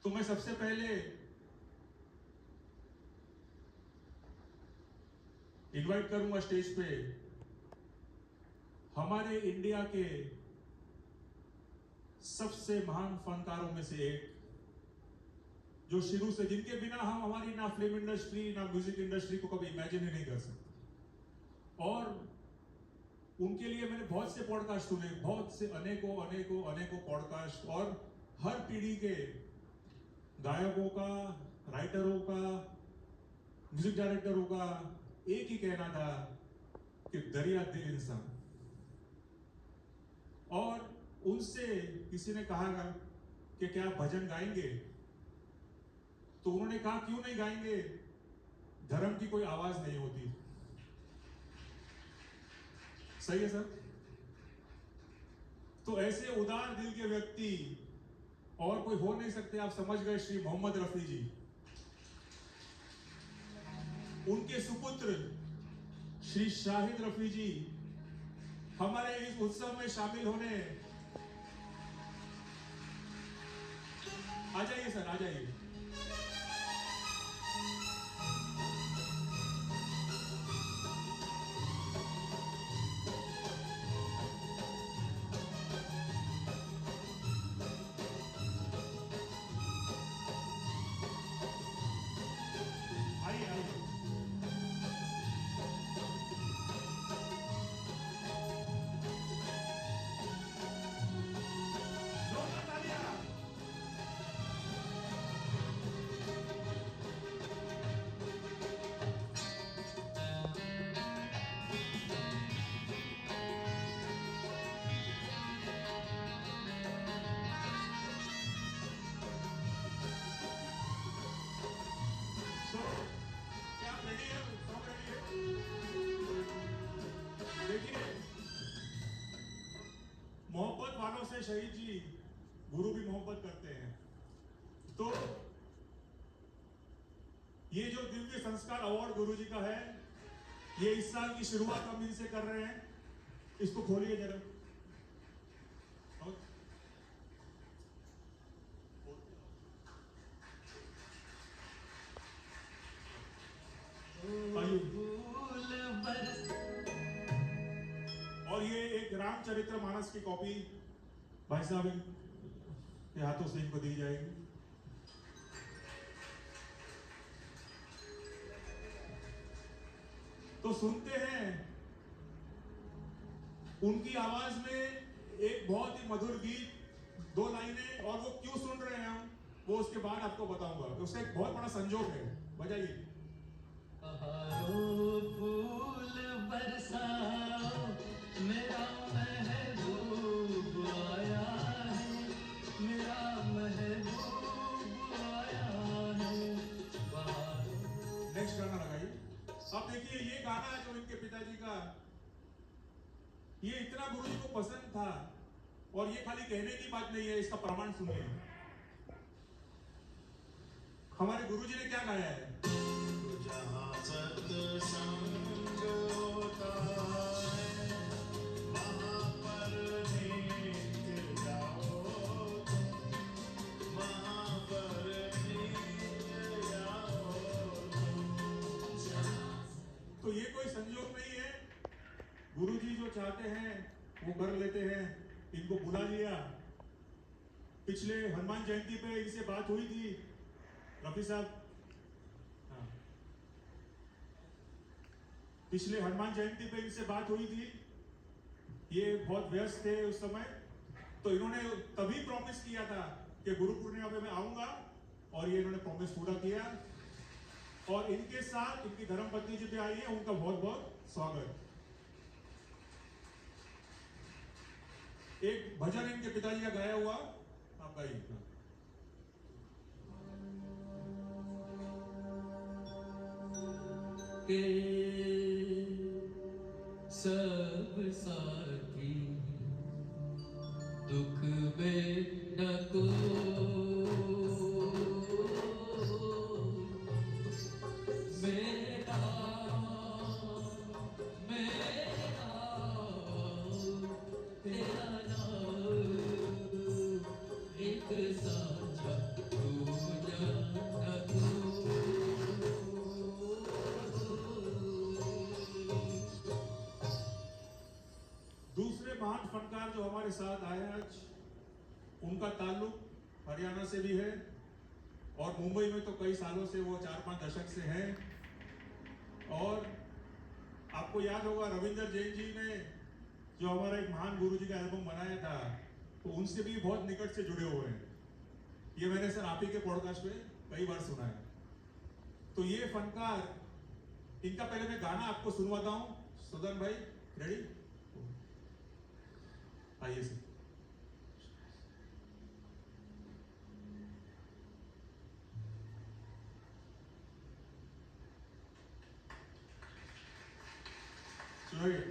तो मैं सबसे पहले इनवाइट करूंगा स्टेज पे हमारे इंडिया के सबसे महान फनकारों में से एक, जो शुरू से, जिनके बिना हम हमारी ना फिल्म इंडस्ट्री ना म्यूजिक इंडस्ट्री को कभी इमेजिन ही नहीं कर सकते। और उनके लिए मैंने बहुत से पॉडकास्ट सुने, बहुत से अनेकों अनेकों अनेकों पॉडकास्ट, और हर पीढ़ी के गायकों का, राइटरों का, म्यूजिक डायरेक्टरों का एक ही कहना था कि दरिया दिल इंसान। और उनसे किसी ने कहा कि क्या भजन गाएंगे, तो उन्होंने कहा क्यों नहीं गाएंगे, धर्म की कोई आवाज नहीं होती। सही है सर? तो ऐसे उदार दिल के व्यक्ति और कोई हो नहीं सकते, आप समझ गए, श्री मोहम्मद रफी जी। उनके सुपुत्र श्री शाहिद रफी जी हमारे इस उत्सव में शामिल होने, आ जाइए सर, आ जाइए। आइए आइए। देखिए, मोहब्बत वालों से शहीद जी गुरु भी मोहब्बत करते हैं। तो ये जो दिव्य संस्कार अवार्ड गुरु जी का है, ये इस साल की शुरुआत हम इनसे कर रहे हैं। इसको खोलिए जरा। और ये एक रामचरित्र मानस की कॉपी भाई साहब के हाथों से इनको दी जाएगी। तो सुनते हैं उनकी आवाज में एक बहुत ही मधुर गीत, 2 लाइनें, और वो क्यों सुन रहे हैं हम, वो उसके बाद आपको बताऊंगा। उसका एक बहुत बड़ा संजोग है, बजाइए। फूल बरसाओ, मेरा महबूब आया है, मेरा महबूब आया है। नेक्स्ट गाना लगाइए। अब देखिए, ये गाना है जो इनके पिताजी का, ये इतना गुरु जी को पसंद था, और ये खाली कहने की बात नहीं है, इसका प्रमाण सुनिए। हमारे गुरु जी ने क्या गाया है? जहाँ सत्संग होता है, वहाँ पर नित्य जाओ, वहाँ पर नित्य जाओ। तो ये कोई संजोग नहीं है, गुरु जी जो चाहते हैं वो कर लेते हैं। इनको बुला लिया, पिछले हनुमान जयंती पे इनसे बात हुई थी, रफी साहब, हाँ, पिछले हनुमान जयंती पे इनसे बात हुई थी। ये बहुत व्यस्त थे उस समय, तो इन्होंने तभी प्रॉमिस किया था कि गुरु पूर्णिमा पे मैं आऊंगा, और ये इन्होंने प्रॉमिस पूरा किया। और इनके साथ इनकी धर्मपत्नी जी भी आई है, उनका बहुत बहुत स्वागत। एक भजन इनके पिताजी का गाया हुआ आप गाइए। के सब साथी दुख में डको, मेरा मेरा तेरा नाम एक सा दूसरे महान फनकार जो हमारे साथ आए आज, उनका ताल्लुक हरियाणा से भी है और मुंबई में तो कई सालों से वो 4-5 दशक से हैं। और आपको याद होगा रविंदर जैन जी ने जो हमारा एक महान गुरु जी का एल्बम बनाया था, तो उनसे भी बहुत निकट से जुड़े हुए हैं। ये मैंने सर आप ही के पॉडकास्ट पे कई बार सुना है। तो ये फनकार, इनका पहले मैं गाना आपको सुनवाता हूँ। सुदन भाई रेडी? आइए सर। सुनिए।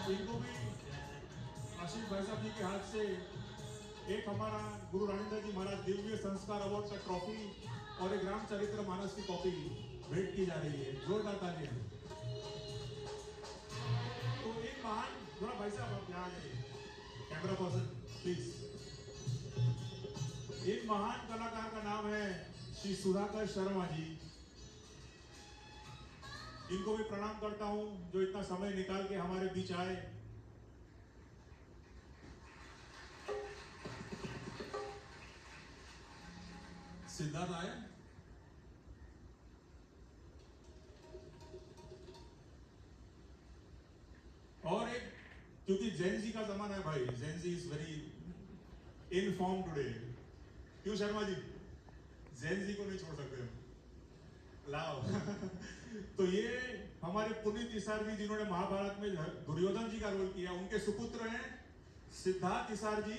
इनको भी आशीष भाई साहब जी के हाथ से एक हमारा गुरु राजेंद्र जी महाराज दिव्य संस्कार अवार्ड का ट्रॉफी और एक रामचरित्र मानस की कॉपी भेंट की जा रही है। जोरदार तालियां। तो एक महान, थोड़ा भाई साहब आप यहाँ आ जाइए, कैमरा पर्सन प्लीज। एक महान कलाकार का नाम है श्री सुधाकर शर्मा जी। इनको भी प्रणाम करता हूं जो इतना समय निकाल के हमारे बीच आए। सिद्धार्थ आए? और एक, क्योंकि जैन जी का जमाना है भाई, Jain ji is very in form today. क्यों शर्मा जी? जैन जी को नहीं छोड़ सकते हम, लाओ। तो ये हमारे पुनीत इसार जी जिन्होंने महाभारत में दुर्योधन जी का रोल किया, उनके सुपुत्र हैं सिद्धार्थ इसार जी।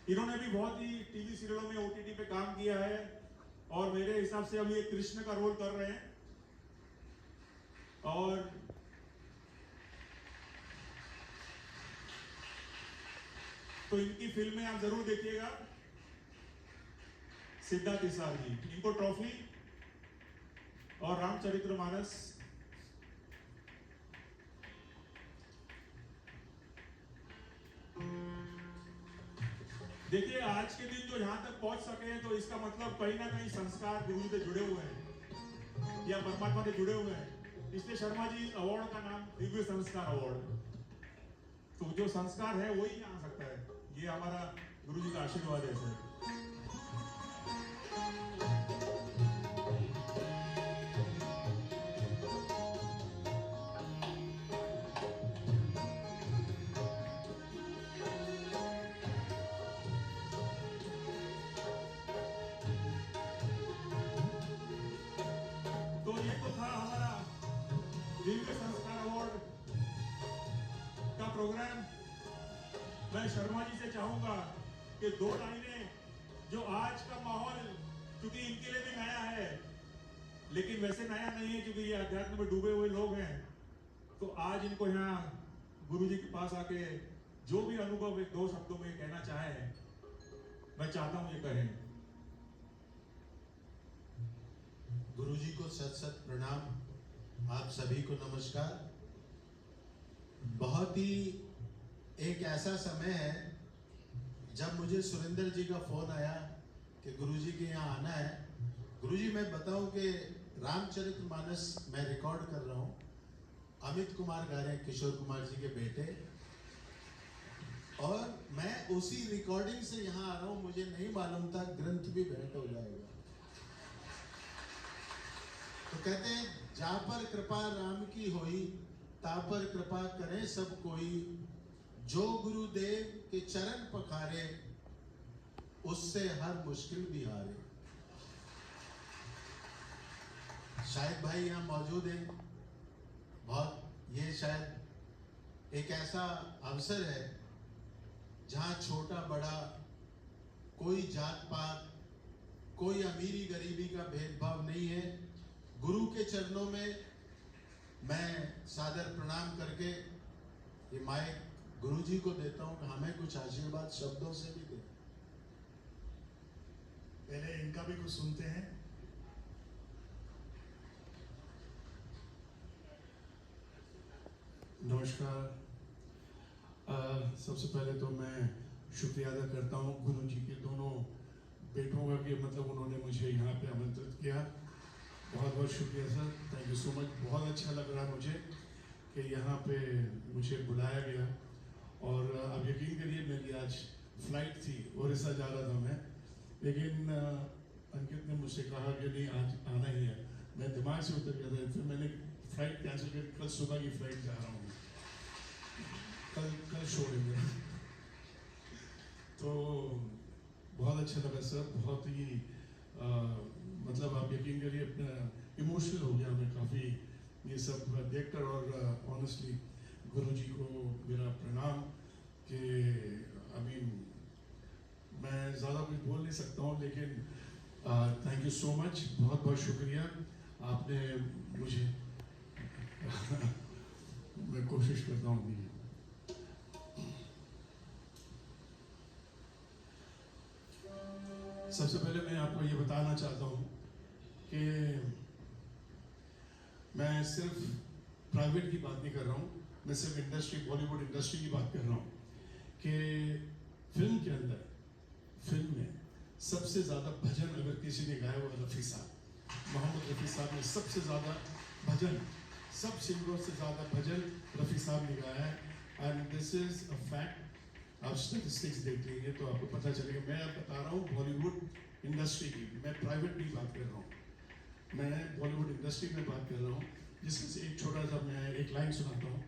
इन्होंने भी बहुत ही टीवी सीरियलों में, ओटीटी पे काम किया है और मेरे हिसाब से अभी ये कृष्ण का रोल कर रहे हैं। और तो इनकी फिल्में आप जरूर देखिएगा। सिद्धार्थ इसार जी, इनको ट्रॉफी और रामचरितमानस। देखिए आज के दिन जो यहां तक पहुंच सके हैं, तो इसका मतलब कहीं ना कहीं संस्कार गुरु से जुड़े हुए हैं या परमात्मा से जुड़े हुए हैं। इसलिए शर्मा जी अवार्ड का नाम दिव्य संस्कार अवार्ड। तो जो संस्कार है वही आ सकता है। ये हमारा गुरु जी का आशीर्वाद है सर। तो ये तो था हमारा दिव्य संस्कार अवार्ड का प्रोग्राम। मैं शर्मा जी से चाहूंगा कि 2 लाइनें, जो आज का माहौल क्योंकि इनके लिए भी नया है, लेकिन वैसे नया नहीं है क्योंकि ये अध्यात्म में डूबे हुए लोग हैं। तो आज इनको यहाँ गुरु जी के पास आके जो भी अनुभव 2 शब्दों में कहना चाहे, मैं चाहता हूं ये कहें। गुरु जी को सत सत प्रणाम। आप सभी को नमस्कार। बहुत ही एक ऐसा समय है जब मुझे सुरेंद्र जी का फोन आया कि गुरु जी के यहाँ आना है। गुरु जी मैं बताऊं कि रामचरितमानस मैं रिकॉर्ड कर रहा हूँ। अमित कुमार गा रहे हैं, किशोर कुमार जी के बेटे, और मैं उसी रिकॉर्डिंग से यहाँ आ रहा हूँ। मुझे नहीं मालूम था ग्रंथ भी भेंट हो जाएगा। तो कहते हैं जा पर कृपा राम की होई, ता पर कृपा करें सब कोई, जो गुरुदेव के चरण पखारे, उससे हर मुश्किल भी हारे। शायद भाई यहाँ मौजूद हैं, बहुत ये शायद एक ऐसा अवसर है जहाँ छोटा बड़ा कोई जात पात, कोई अमीरी गरीबी का भेदभाव नहीं है। गुरु के चरणों में मैं सादर प्रणाम करके ये माइक गुरु जी को देता हूँ कि हमें कुछ आशीर्वाद शब्दों से भी दे। पहले इनका भी कुछ सुनते हैं। नमस्कार। सबसे पहले तो मैं शुक्रिया अदा करता हूँ गुरु जी के दोनों बेटों का कि मतलब उन्होंने मुझे यहाँ पे आमंत्रित किया। बहुत बहुत शुक्रिया sir, thank you so much. बहुत अच्छा लग रहा है मुझे कि यहाँ पे मुझे बुलाया गया। और अब यकीन करिए मेरी आज फ्लाइट थी, उड़ीसा जा रहा था मैं, लेकिन अंकित ने मुझसे कहा कि नहीं आज आना ही है। मैं दिमाग से उतर गया था, फिर मैंने फ्लाइट कैंसिल कर कल सुबह की फ्लाइट जा रहा हूँ, कल छोड़ेंगे। तो बहुत अच्छा लगा सर, बहुत ही मतलब आप यकीन करिए इमोशनल हो गया मैं काफ़ी ये सब देखकर। और ऑनेस्टली गुरु जी को मेरा प्रणाम कि अभी मैं ज़्यादा कुछ बोल नहीं सकता हूँ, लेकिन थैंक यू सो मच, बहुत बहुत शुक्रिया आपने मुझे मैं कोशिश करता हूँ अभी। सबसे पहले मैं आपको ये बताना चाहता हूँ कि मैं सिर्फ प्राइवेट की बात नहीं कर रहा हूँ, मैं सिर्फ इंडस्ट्री, बॉलीवुड इंडस्ट्री की बात कर रहा हूँ कि फिल्म के अंदर, फिल्म में सबसे ज़्यादा भजन अगर किसी ने गाया हुआ रफ़ी साहब, मोहम्मद रफ़ी साहब ने सबसे ज़्यादा भजन, सब सिंगरों से ज़्यादा भजन रफ़ी साहब ने गाया है। And this is a fact. आप स्टैटिस्टिक्स देख लेंगे तो आपको पता चलेगा। मैं अब बता रहा हूँ बॉलीवुड इंडस्ट्री की, मैं प्राइवेट की बात कर रहा हूँ, मैं बॉलीवुड इंडस्ट्री में बात कर रहा हूँ, जिसमें से एक छोटा सा मैं एक लाइन सुनाता हूँ।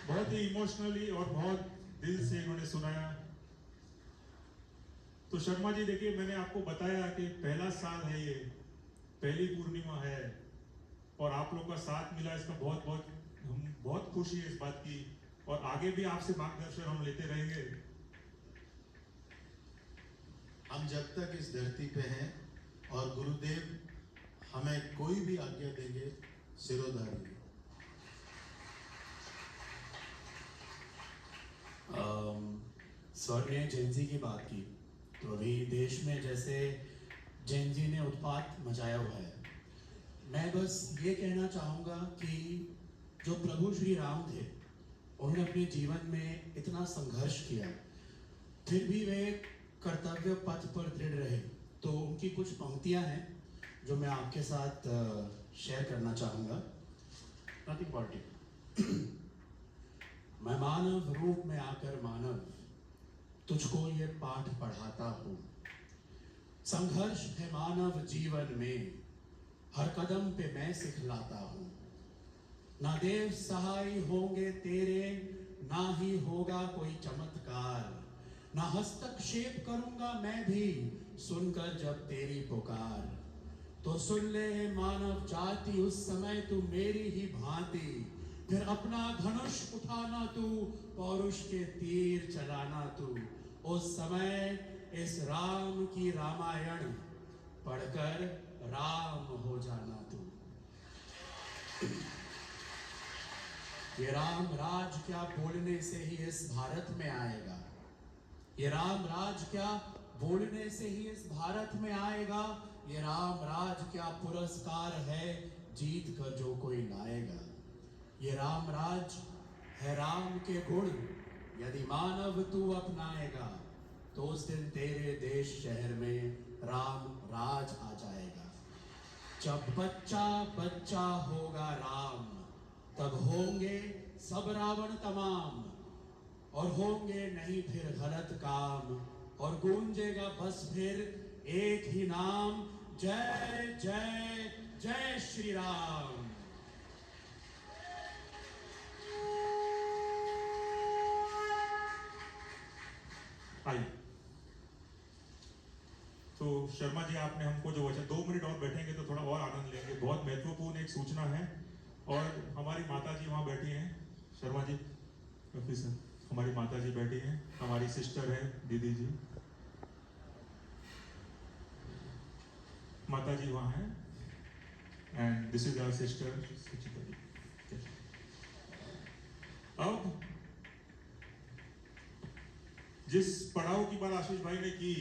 बहुत ही इमोशनली और बहुत दिल से इन्होंने सुनाया। तो शर्मा जी देखिए, मैंने आपको बताया कि पहला साल है ये, पहली पूर्णिमा है और आप लोग का साथ मिला, इसका बहुत बहुत हम बहुत खुशी है इस बात की। और आगे भी आपसे मार्गदर्शन हम लेते रहेंगे। हम जब तक इस धरती पे हैं और गुरुदेव हमें कोई भी आज्ञा देंगे, सिरोधारी। सर ने जेनजी की बात की, तो अभी देश में जैसे जेनजी ने उत्पात मचाया हुआ है, मैं बस ये कहना चाहूँगा कि जो प्रभु श्री राम थे, उन्होंने अपने जीवन में इतना संघर्ष किया, फिर भी वे कर्तव्य पथ पर दृढ़ रहे। तो उनकी कुछ पंक्तियां हैं जो मैं आपके साथ शेयर करना चाहूँगा। Nothing political. मैं मानव रूप में आकर मानव तुझको ये पाठ पढ़ाता हूँ। संघर्ष है मानव जीवन में, हर कदम पे मैं सिखलाता हूँ। ना देव सहाय होंगे तेरे, ना ही होगा कोई चमत्कार। ना हस्तक्षेप करूंगा मैं भी, सुनकर जब तेरी पुकार। तो सुन ले मानव जाति, उस समय तू मेरी ही भांति। फिर अपना धनुष उठाना तू, पौरुष के तीर चलाना तू। उस समय इस राम की रामायण पढ़कर राम हो जाना तू। ये राम राज क्या बोलने से ही इस भारत में आएगा। ये राम राज क्या बोलने से ही इस भारत में आएगा। ये राम राज क्या पुरस्कार है, जीत कर जो कोई लाएगा। ये राम राज है राम के गुण, यदि मानव तू अपनाएगा तो उस दिन तेरे देश शहर में राम राज आ जाएगा। जब बच्चा बच्चा होगा राम, तब होंगे सब रावण तमाम। और होंगे नहीं फिर गलत काम, और गूंजेगा बस फिर एक ही नाम, जय जय जय श्री राम। आइए, तो शर्मा जी आपने हमको जो वचन 2 मिनट और बैठेंगे तो थोड़ा और आनंद लेंगे। बहुत महत्वपूर्ण एक सूचना है, और हमारी माता जी वहाँ बैठी हैं। शर्मा जी ऑफिसर, हमारी माता जी बैठी हैं, हमारी सिस्टर है दीदी जी, माता जी वहाँ हैं। And this is our sister Suchita ji. अब जिस पड़ाव की बात आशीष भाई ने की,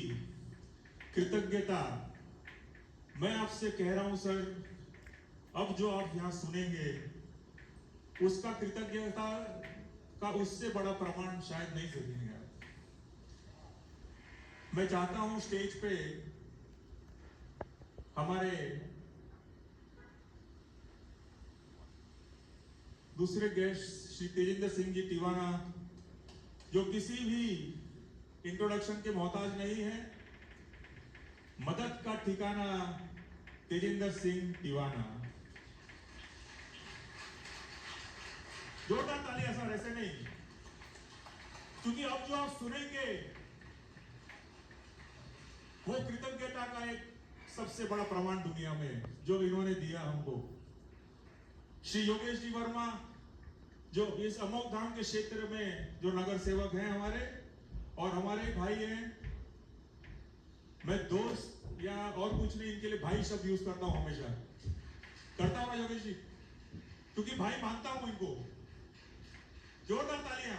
कृतज्ञता, मैं आपसे कह रहा हूं सर, अब जो आप यहां सुनेंगे उसका कृतज्ञता का उससे बड़ा प्रमाण शायद नहीं सकेंगे आप। मैं चाहता हूं स्टेज पे हमारे दूसरे गेस्ट श्री तेजिंदर सिंह जी टिवाना, जो किसी भी इंट्रोडक्शन के मोहताज नहीं है, मदद का ठिकाना तेजिंदर सिंह टिवाना। जोरदार तालियां सर, ऐसे नहीं, क्योंकि अब जो आप सुनेंगे वो कृतज्ञता का एक सबसे बड़ा प्रमाण दुनिया में जो इन्होंने दिया हमको। श्री योगेश जी वर्मा, जो इस अमोघ धाम के क्षेत्र में जो नगर सेवक हैं हमारे, और हमारे भाई हैं। मैं दोस्त या और कुछ नहीं, इनके लिए भाई शब्द यूज करता हूं, हमेशा करता हूं योगेश जी, क्योंकि भाई मानता हूं इनको। जोरदार तालियां।